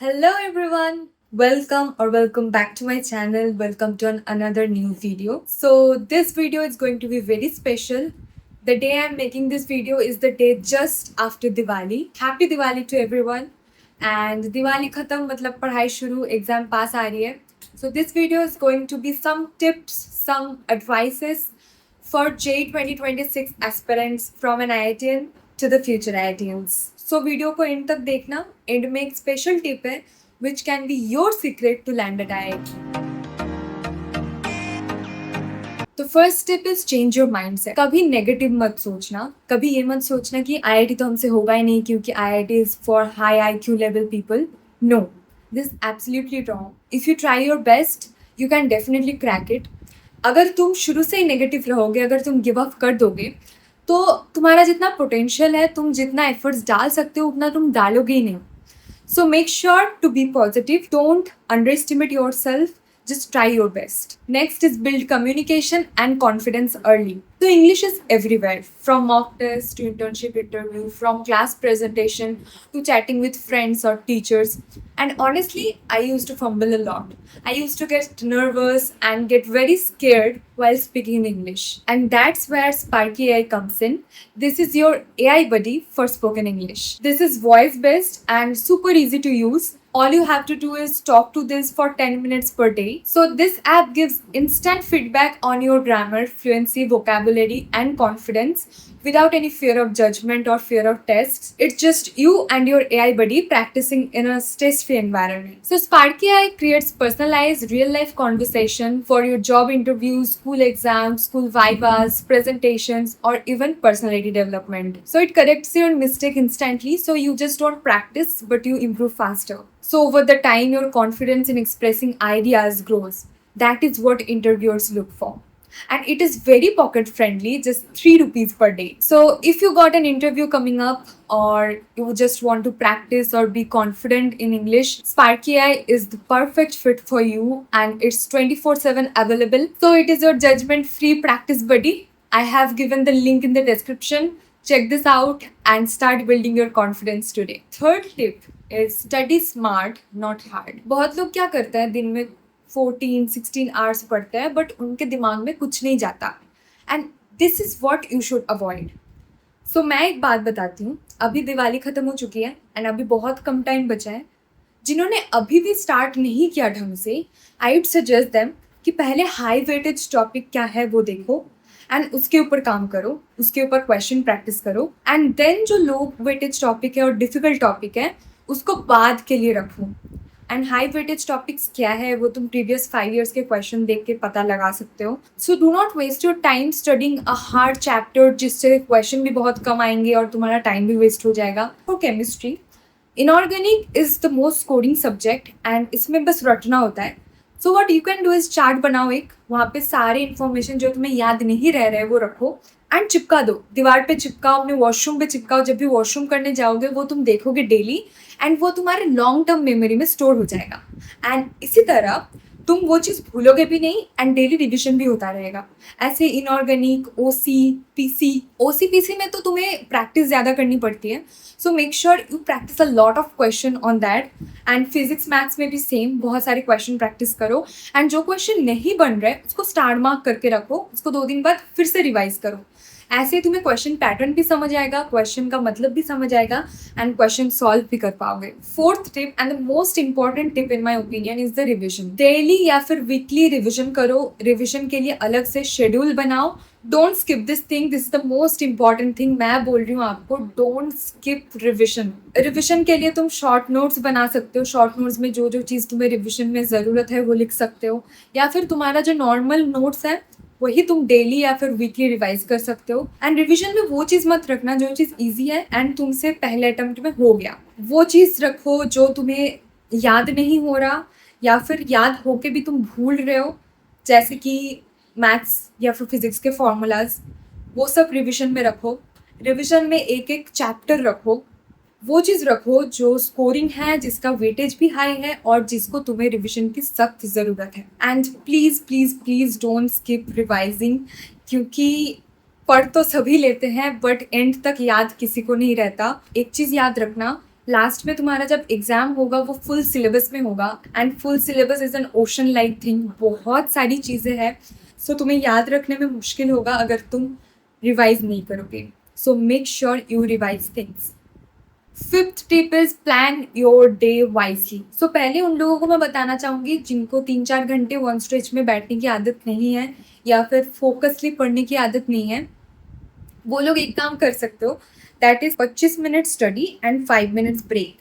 Hello everyone. Welcome back to my channel. Welcome to another new video. So this video is going to be very special. The day I'm making this video is the day just after Diwali. Happy Diwali to everyone. And Diwali khatam matlab padhai shuru, exam pass aa rahi hai. So this video is going to be some tips, some advices for JEE 2026 aspirants from an IITian to the future IITians. So video को end तक देखना. End में एक special tip है which can be your secret to land at IIT. तो first step is change your mindset. कभी negative मत सोचना. कभी ये मत सोचना कि IIT तो हमसे होगा ही नहीं क्योंकि IIT is for high IQ level people. No, this absolutely wrong. If you try your best you can definitely crack it. अगर तुम शुरू से ही नेगेटिव रहोगे, अगर तुम गिव अप कर दोगे, तो तुम्हारा जितना पोटेंशियल है, तुम जितना एफर्ट्स डाल सकते हो उतना तुम डालोगे ही नहीं. So make sure to be positive. Don't underestimate yourself. Just try your best. Next is build communication and confidence early. So English is everywhere, from mock test to internship interview, from class presentation to chatting with friends or teachers. And honestly, I used to fumble a lot. I used to get nervous and get very scared while speaking in English. And that's where Sparky AI comes in. This is your AI buddy for spoken English. This is voice based and super easy to use. All you have to do is talk to this for 10 minutes per day. So this app gives instant feedback on your grammar, fluency, vocabulary and confidence without any fear of judgment or fear of tests. It's just you and your AI buddy practicing in a stress-free environment. So Sparky AI creates personalized real-life conversation for your job interviews, school exams, school vivas, presentations or even personality development. So it corrects your mistake instantly, so you just don't practice but you improve faster. So over the time, your confidence in expressing ideas grows. That is what interviewers look for. And it is very pocket friendly, just 3 rupees per day. So if you got an interview coming up or you just want to practice or be confident in English, Sparky AI is the perfect fit for you and it's 24/7 available. So it is your judgment free practice buddy. I have given the link in the description. Check this out and start building your confidence today. Third tip is study smart, not hard. बहुत लोग क्या करते हैं, दिन में 14-16 hours पढ़ते हैं but उनके दिमाग में कुछ नहीं जाता. And this is what you should avoid. So मैं एक बात बताती हूँ. अभी दिवाली ख़त्म हो चुकी है एंड अभी बहुत कम टाइम बचा है. जिन्होंने अभी भी स्टार्ट नहीं किया ढंग से, आई वुड सजेस्ट देम कि पहले हाई वेटेज टॉपिक क्या है वो देखो एंड उसके ऊपर काम करो, उसके ऊपर क्वेश्चन प्रैक्टिस करो. एंड देन जो लो वेटेज टॉपिक है और डिफिकल्ट टॉपिक है उसको बाद के लिए रखो. एंड हाई वेटेज टॉपिक्स क्या है वो तुम प्रीवियस 5 years के क्वेश्चन देख के पता लगा सकते हो. So do not waste your time studying a hard chapter जिससे क्वेश्चन भी बहुत कम आएंगे और तुम्हारा टाइम भी वेस्ट हो जाएगा. For chemistry, inorganic is the most coding subject and इसमें बस रटना होता है. So what you can do is chart बनाओ एक, वहाँ पे सारे इन्फॉर्मेशन जो तुम्हें याद नहीं रह रहे वो रखो एंड चिपका दो. दीवार पे चिपकाओ, अपने वॉशरूम पे चिपकाओ. जब भी वॉशरूम करने जाओगे वो तुम देखोगे डेली एंड वो तुम्हारे लॉन्ग टर्म मेमोरी में स्टोर हो जाएगा. एंड इसी तरह तुम वो चीज़ भूलोगे भी नहीं एंड डेली रिविजन भी होता रहेगा. ऐसे इनऑर्गेनिक, OC, PC में तो तुम्हें प्रैक्टिस ज़्यादा करनी पड़ती है. सो make sure you practice a lot of question on that. And physics maths में भी सेम, बहुत सारे क्वेश्चन प्रैक्टिस करो. एंड जो क्वेश्चन नहीं बन रहे उसको स्टार मार्क करके रखो, उसको 2 दिन बाद फिर से रिवाइज करो. ऐसे तुम्हें क्वेश्चन पैटर्न भी समझ आएगा, क्वेश्चन का मतलब भी समझ आएगा एंड क्वेश्चन सॉल्व भी कर पाओगे. Fourth tip and the most important tip in my opinion is the revision. Daily या फिर वीकली रिविजन करो. रिविजन के लिए अलग से शेड्यूल बनाओ. Don't skip this thing. This is the most important thing. मैं बोल रही हूँ आपको, डोंट स्किप रिविजन. रिविजन के लिए तुम शॉर्ट नोट्स बना सकते हो. शॉर्ट नोट्स में जो जो चीज़ तुम्हें रिविजन में ज़रूरत है वो लिख सकते हो. या फिर तुम्हारा जो नॉर्मल नोट्स है वही तुम डेली या फिर वीकली रिवाइज कर सकते हो. एंड रिवीजन में वो चीज़ मत रखना जो चीज़ इजी है एंड तुमसे पहले अटेम्प्ट में हो गया. वो चीज़ रखो जो तुम्हें याद नहीं हो रहा या फिर याद होके भी तुम भूल रहे हो, जैसे कि मैथ्स या फिर फिजिक्स के फॉर्मूलाज. वो सब रिवीजन में रखो. रिवीजन में एक एक चैप्टर रखो. वो चीज़ रखो जो स्कोरिंग है, जिसका वेटेज भी हाई है और जिसको तुम्हें रिविजन की सख्त ज़रूरत है. And please please please don't skip revising, क्योंकि पढ़ तो सभी लेते हैं बट एंड तक याद किसी को नहीं रहता. एक चीज़ याद रखना, लास्ट में तुम्हारा जब एग्जाम होगा वो फुल सिलेबस में होगा, and full syllabus is an ocean like thing, बहुत सारी चीज़ें हैं, सो तुम्हें याद रखने में मुश्किल होगा अगर तुम रिवाइज नहीं करोगे. So make sure you revise things. Fifth tip is plan your day wisely. So पहले उन लोगों को मैं बताना चाहूँगी जिनको 3-4 घंटे वन स्ट्रेच में बैठने की आदत नहीं है या फिर फोकसली पढ़ने की आदत नहीं है, वो लोग एक काम कर सकते हो, that is 25 minute study and 5 minutes break.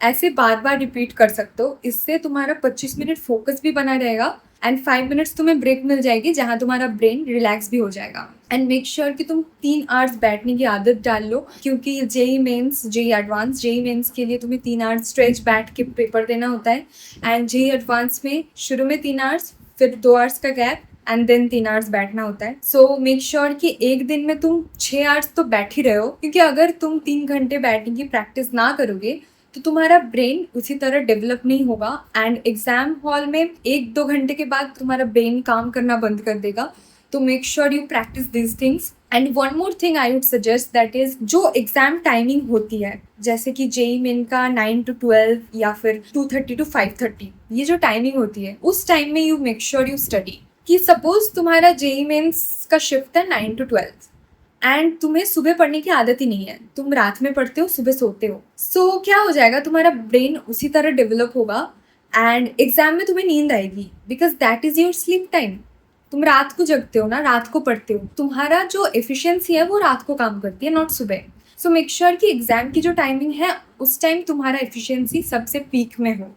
ऐसे बार बार रिपीट कर सकते हो, इससे तुम्हारा 25 मिनट फोकस भी बना रहेगा एंड 5 मिनट्स तुम्हें ब्रेक मिल जाएगी जहाँ तुम्हारा ब्रेन रिलैक्स भी हो जाएगा. एंड मेक श्योर कि तुम 3 आवर्स बैठने की आदत डाल लो, क्योंकि JEE mains, JEE advance, JEE mains के लिए तुम्हें 3 आवर्स स्ट्रेच बैठ के पेपर देना होता है. एंड जेई एडवांस में शुरू में 3 आवर्स, फिर 2 आवर्स का गैप एंड देन 3 आवर्स बैठना होता है. सो मेक श्योर कि एक दिन में तुम 6 आवर्स तो बैठ ही रहे हो, क्योंकि अगर तुम 3 घंटे बैठने की प्रैक्टिस ना करोगे तो तुम्हारा ब्रेन उसी तरह डेवलप नहीं होगा, एंड एग्जाम हॉल में 1-2 घंटे के बाद तुम्हारा ब्रेन काम करना बंद कर देगा. तो make sure you practice this things. And one more thing I would suggest, that is जो एग्जाम टाइमिंग होती है, जैसे कि जेई मेन का 9 to 12 या फिर 2:30 to 5:30, ये जो टाइमिंग होती है उस टाइम में you make sure you study. कि सपोज तुम्हारा जेई मेंस का शिफ्ट है 9 to 12 एंड तुम्हें सुबह पढ़ने की आदत ही नहीं है, तुम रात में पढ़ते हो, सुबह सोते हो. सो क्या हो जाएगा, तुम्हारा ब्रेन उसी तरह डेवलप होगा एंड एग्जाम में तुम्हें नींद आएगी, because that is your sleep time. तुम रात को जगते हो ना, रात को पढ़ते हो, तुम्हारा जो एफिशिएंसी है वो रात को काम करती है, नॉट सुबह. सो मेक श्योर कि एग्जाम की जो टाइमिंग है उस टाइम तुम्हारा एफिशिएंसी सबसे पीक में हो.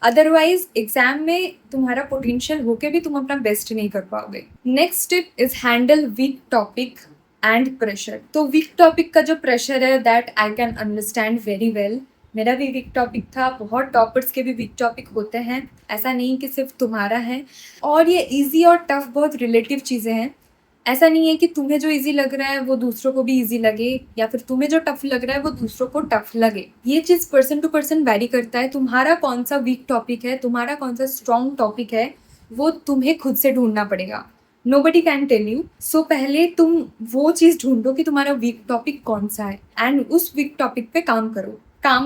अदरवाइज एग्जाम में तुम्हारा पोटेंशियल होके भी तुम अपना बेस्ट नहीं कर पाओगे. Next tip is handle weak topic and pressure. तो वीक टॉपिक का जो प्रेशर है that I can understand very well. मेरा भी वीक टॉपिक था, बहुत टॉपर्स के भी वीक टॉपिक होते हैं, ऐसा नहीं कि सिर्फ तुम्हारा है. और ये इजी और टफ बहुत रिलेटिव चीज़ें हैं. ऐसा नहीं है कि तुम्हें जो इजी लग रहा है वो दूसरों को भी इजी लगे, या फिर तुम्हें जो टफ लग रहा है वो दूसरों को टफ लगे. ये चीज़ पर्सन टू पर्सन वैरी करता है. तुम्हारा कौन सा वीक टॉपिक है, तुम्हारा कौन सा स्ट्रॉन्ग टॉपिक है, वो तुम्हें खुद से ढूंढना पड़ेगा. Nobody can tell you. So पहले तुम वो चीज़ ढूंढो कि तुम्हारा वीक टॉपिक कौन सा है, एंड उस वीक टॉपिक पे काम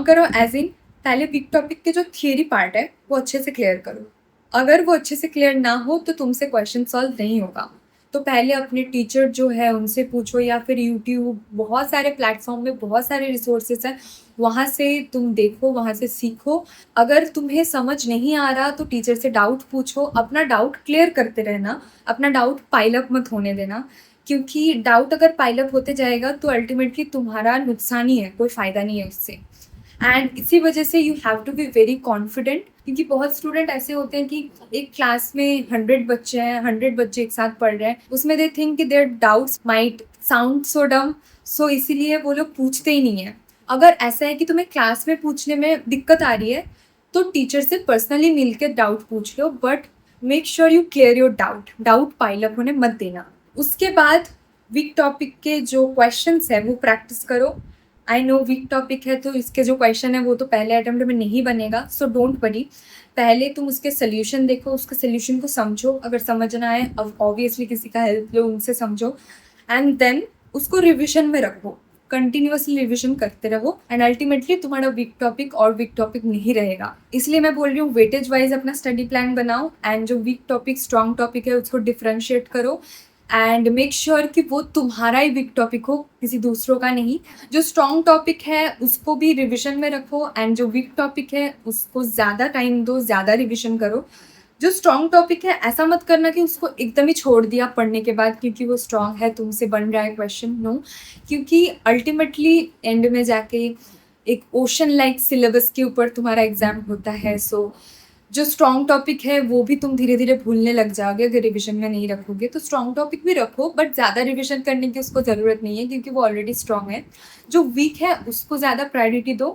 करो एज इन पहले वीक टॉपिक के जो थियरी पार्ट है वो अच्छे से क्लियर करो. अगर वो अच्छे से क्लियर ना हो तो तुमसे क्वेश्चन सॉल्व नहीं होगा. तो पहले अपने टीचर जो है उनसे पूछो, या फिर यूट्यूब, बहुत सारे प्लेटफॉर्म में बहुत सारे रिसोर्सेज हैं, वहाँ से तुम देखो, वहाँ से सीखो. अगर तुम्हें समझ नहीं आ रहा तो टीचर से डाउट पूछो, अपना डाउट क्लियर करते रहना, अपना डाउट पाइल अप मत होने देना, क्योंकि डाउट अगर पाइल अप होते जाएगा तो अल्टीमेटली तुम्हारा नुकसान ही है, कोई फ़ायदा नहीं है उससे. एंड इसी वजह से you have to be very confident, क्योंकि बहुत स्टूडेंट ऐसे होते हैं कि एक क्लास में 100 बच्चे हैं, 100 बच्चे एक साथ पढ़ रहे हैं, उसमें दे थिंक कि their doubts might sound so dumb, so इसीलिए वो लोग पूछते ही नहीं है. अगर ऐसा है कि तुम्हें क्लास में पूछने में दिक्कत आ रही है तो टीचर से पर्सनली मिल के डाउट पूछ लो, but make sure you clear your doubt pile up होने मत देना. उसके बाद वीक टॉपिक के जो क्वेश्चंस है वो प्रैक्टिस करो. आई नो वीक टॉपिक है तो इसके जो क्वेश्चन है वो तो पहले अटेम्प्ट में नहीं बनेगा, सो डोंट वरी. पहले तुम उसके सोल्यूशन देखो, उसके सोल्यूशन को समझो, अगर समझ ना आए अब ऑब्वियसली किसी का हेल्प लो, उनसे समझो, एंड देन उसको रिविजन में रखो, कंटिन्यूअसली रिविजन करते रहो, एंड अल्टीमेटली तुम्हारा वीक टॉपिक और वीक टॉपिक नहीं रहेगा. इसलिए मैं बोल रही हूँ वेटेज वाइज अपना स्टडी प्लान बनाओ, एंड जो वीक टॉपिक स्ट्रॉन्ग टॉपिक है उसको डिफ्रेंशिएट करो, एंड मेक श्योर कि वो तुम्हारा ही वीक टॉपिक हो, किसी दूसरों का नहीं. जो स्ट्रॉन्ग टॉपिक है उसको भी रिविजन में रखो, एंड जो वीक टॉपिक है उसको ज़्यादा टाइम दो, ज़्यादा रिविजन करो. जो स्ट्रॉन्ग टॉपिक है ऐसा मत करना कि उसको एकदम ही छोड़ दिया पढ़ने के बाद क्योंकि वो स्ट्रॉन्ग है, तुमसे बन रहा है क्वेश्चन. नो, क्योंकि अल्टीमेटली एंड में जाके एक ओशन लाइक सिलेबस के ऊपर तुम्हारा एग्जाम होता है. सो जो स्ट्रॉन्ग टॉपिक है वो भी तुम धीरे धीरे भूलने लग जाओगे अगर रिविजन में नहीं रखोगे. तो स्ट्रॉन्ग टॉपिक भी रखो, बट ज़्यादा रिविजन करने की उसको ज़रूरत नहीं है क्योंकि वो ऑलरेडी स्ट्रॉन्ग है. जो वीक है उसको ज़्यादा प्रायोरिटी दो,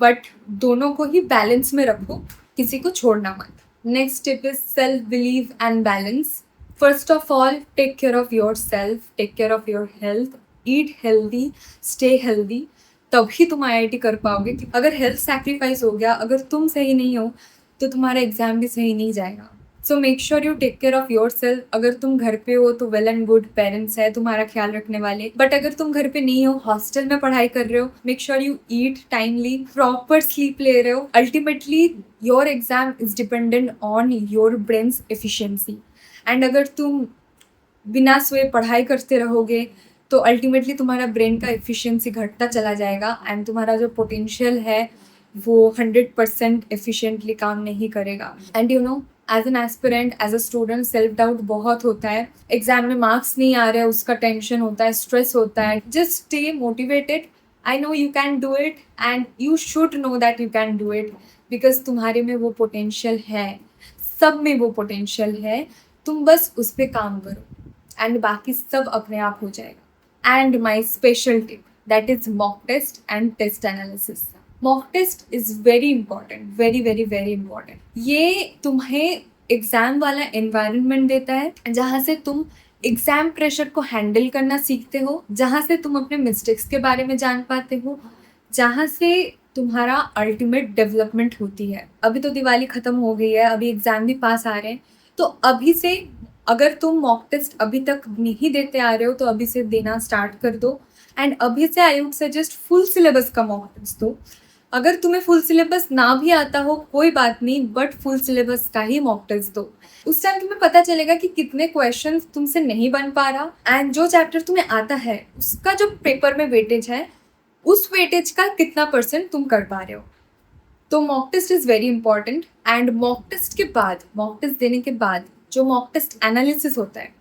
बट दोनों को ही बैलेंस में रखो, किसी को छोड़ना मत. Next tip is self believe and balance. First of all take care of yourself, take care of your health, eat healthy, stay healthy, तभी तुम IIT कर पाओगे. अगर हेल्थ सैक्रिफाइस हो गया, अगर तुम सही नहीं हो तो तुम्हारा एग्जाम भी सही नहीं जाएगा. So make sure you take care of yourself. अगर तुम घर पे हो तो वेल एंड गुड, पेरेंट्स है तुम्हारा ख्याल रखने वाले. बट अगर तुम घर पे नहीं हो, हॉस्टल में पढ़ाई कर रहे हो, make sure you eat timely, proper sleep ले रहे हो. Ultimately your exam is dependent on your brains efficiency. And अगर तुम बिना सोए पढ़ाई करते रहोगे तो अल्टीमेटली तुम्हारा ब्रेन का एफिशिएंसी घटता चला जाएगा एंड तुम्हारा जो पोटेंशियल है वो 100% एफिशिएंटली काम नहीं करेगा. And you know, as an aspirant, as a student, self doubt बहुत होता है. एग्जाम में मार्क्स नहीं आ रहे, उसका टेंशन होता है, स्ट्रेस होता है. Just stay motivated. I know you can do it and you should know that you can do it, because तुम्हारे में वो पोटेंशियल है, सब में वो पोटेंशियल है. तुम बस उस पर काम करो एंड बाकी सब अपने आप हो जाएगा. And my special tip, that is mock test and test analysis. Mock test is very important, very very very important. ये तुम्हें एग्जाम वाला एनवायरनमेंट देता है जहाँ से तुम एग्जाम प्रेशर को हैंडल करना सीखते हो, जहाँ से तुम अपने मिस्टेक्स के बारे में जान पाते हो, जहाँ से तुम्हारा अल्टीमेट डेवलपमेंट होती है. अभी तो दिवाली खत्म हो गई है, अभी एग्जाम भी पास आ रहे हैं, तो अभी से अगर तुम मॉक टेस्ट अभी तक नहीं देते आ रहे हो तो अभी से देना स्टार्ट कर दो. एंड अभी से I would suggest full syllabus का मॉक टेस्ट दो. अगर तुम्हें फुल सिलेबस ना भी आता हो कोई बात नहीं, बट फुल सिलेबस का ही मॉक टेस्ट दो. उस टाइम तुम्हें पता चलेगा कि कितने क्वेश्चंस तुमसे नहीं बन पा रहा एंड जो चैप्टर तुम्हें आता है उसका जो पेपर में वेटेज है उस वेटेज का कितना % तुम कर पा रहे हो. तो mock test is very important. And mock test के बाद, मॉक टेस्ट देने के बाद जो मॉक टेस्ट एनालिसिस होता है,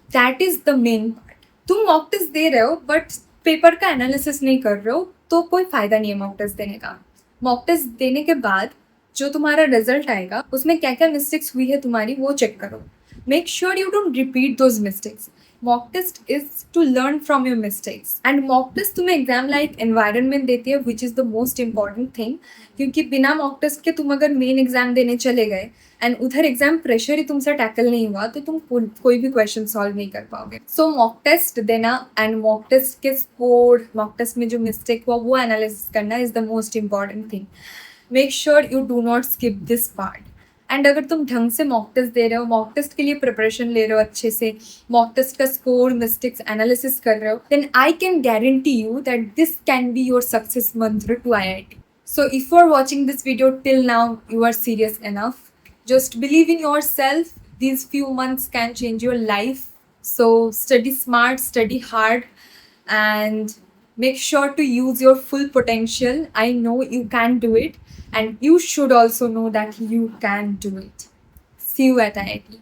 that is the main part. तुम मॉक टेस्ट दे रहे हो बट पेपर का एनालिसिस नहीं कर रहे हो तो कोई फ़ायदा नहीं है मॉक टेस्ट देने का. मॉक टेस्ट देने के बाद जो तुम्हारा रिजल्ट आएगा उसमें क्या क्या मिस्टेक्स हुई है तुम्हारी वो चेक करो. Make sure you don't repeat those mistakes. Mock test is to learn from your mistakes. And mock test तुम्हें एग्जाम लाइक एनवायरनमेंट देती है, which is the most important thing. क्योंकि बिना मॉक टेस्ट के तुम अगर मेन एग्जाम देने चले गए एंड उधर एग्जाम प्रेशर ही तुमसे टैकल नहीं हुआ तो तुम कोई भी क्वेश्चन सॉल्व नहीं कर पाओगे. सो मॉक टेस्ट देना एंड मॉक टेस्ट के स्कोर, मॉक टेस्ट में जो मिस्टेक हुआ वो एनालिसिस करना is the most important thing. Make sure you do not skip this part. And अगर तुम ढंग से मॉक टेस्ट दे रहे हो, मॉक टेस्ट के लिए प्रिपरेशन ले रहे हो अच्छे से, मॉक टेस्ट का स्कोर, मिस्टेक्स एनालिसिस कर रहे हो, then I can guarantee you that this can be your success mantra to IIT. So if you are watching this video till now, you are serious enough. Just believe in yourself. These few months can change your life. So study smart, study hard, and make sure to use your full potential. I know you can do it, and you should also know that you can do it. See you at IIT.